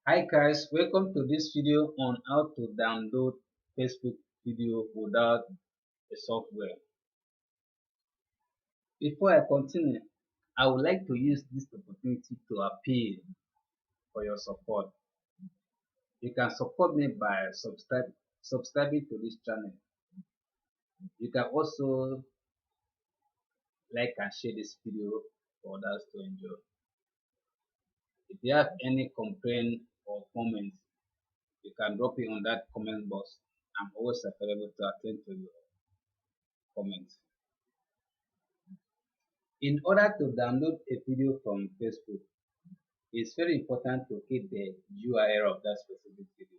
Hi guys, welcome to this video on how to download Facebook video without a software. Before I continue, I would like to use this opportunity to appeal for your support. You can support me by subscribing to this channel. You can also like and share this video for others to enjoy. If you have any complaint or comments, you can drop it on that comment box. I'm always available to attend to your comments. In order to download a video from Facebook, it's very important to get the URL of that specific video.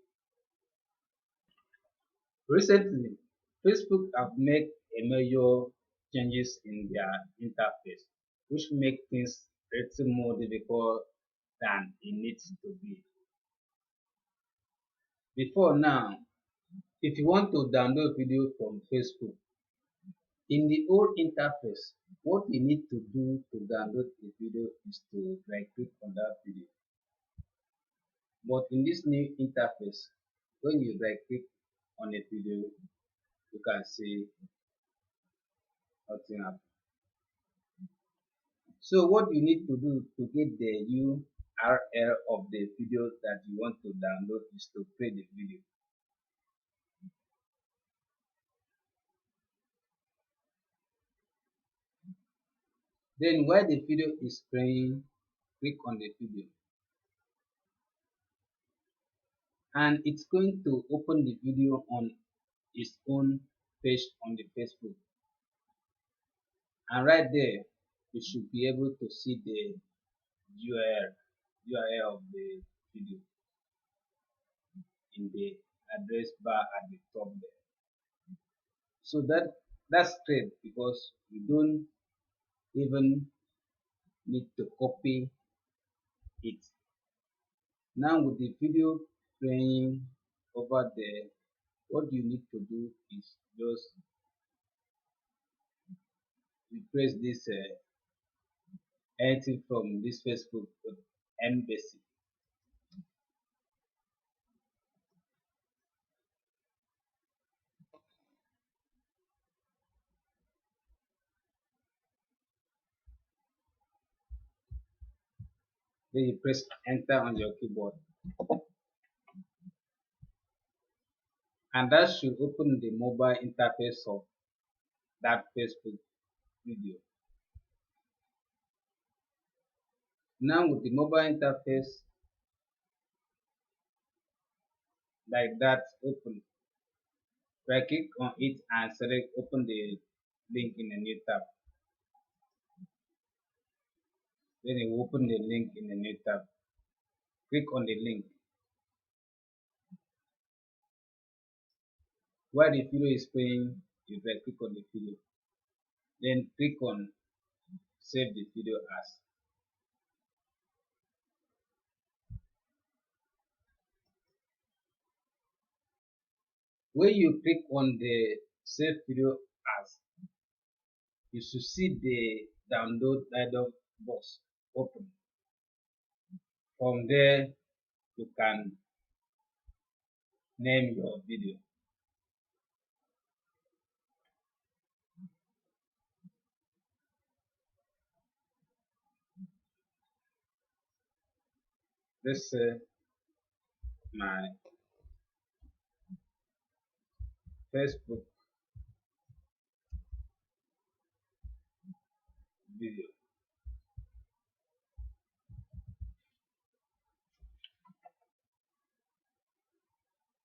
Recently, Facebook have made a major changes in their interface, which make things a little more difficult than it needs to be. Before now, if you want to download video from Facebook, in the old interface, what you need to do to download the video is to right click on that video. But in this new interface, when you right click on a video, you can see nothing happen. So what you need to do to get the URL of the video that you want to download is to play the video. Then while the video is playing, click on the video. And it's going to open the video on its own page on the Facebook. And right there, you should be able to see the URL of the video in the address bar at the top there. So that's great because you don't even need to copy it. Now with the video playing over there, what you need to do is just replace this anything from this Facebook with Mbasic. Then you press enter on your keyboard, and that should open the mobile interface of that Facebook video. Now with the mobile interface like that open, right click on it and select open the link in a new tab. Then you open the link in a new tab. Click on the link. While the video is playing, you right click on the video. Then click on save the video as. When you click on the save video as, you should see the download dialog box open. From there, you can name your video. Let's say my Facebook video.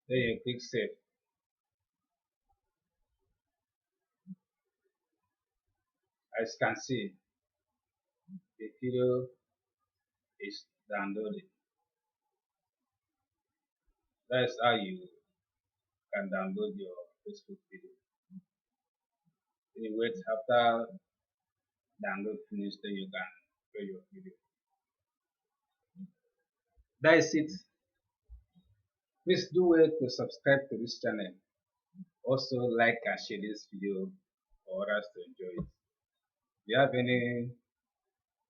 Then you click save. As you can see, the video is downloaded. That's how you can download your Facebook video. Then you wait after download finish, then you can play your video. That is it. Please do well to subscribe to this channel. Also like and share this video for others to enjoy it. If you have any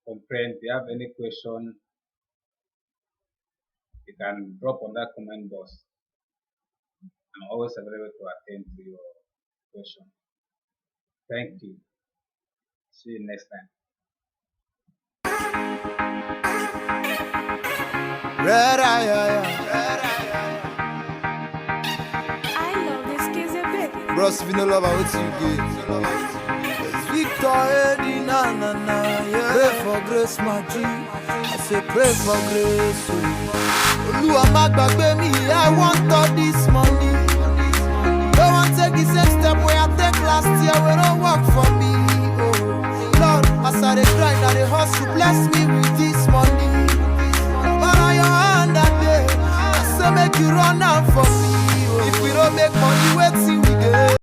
complaint, if you have any question, you can drop on that comment box. I'm always available to attend to your question. Thank you. See you next time. I love this kids a bit. Bros, if you no love, I what you get. It's Victor Eddie, na na na, yeah. Pray for grace, my G. I say pray for grace. Oluwa má gbàgbé mi, I want all this money. Don't want take the same step where I take last year, we don't work for me. Oh, Lord, as I dey grind, I dey hustle, bless me with this money. But on your hand that day, I say make you run out for me. Oh, if we don't make money, wait till we get.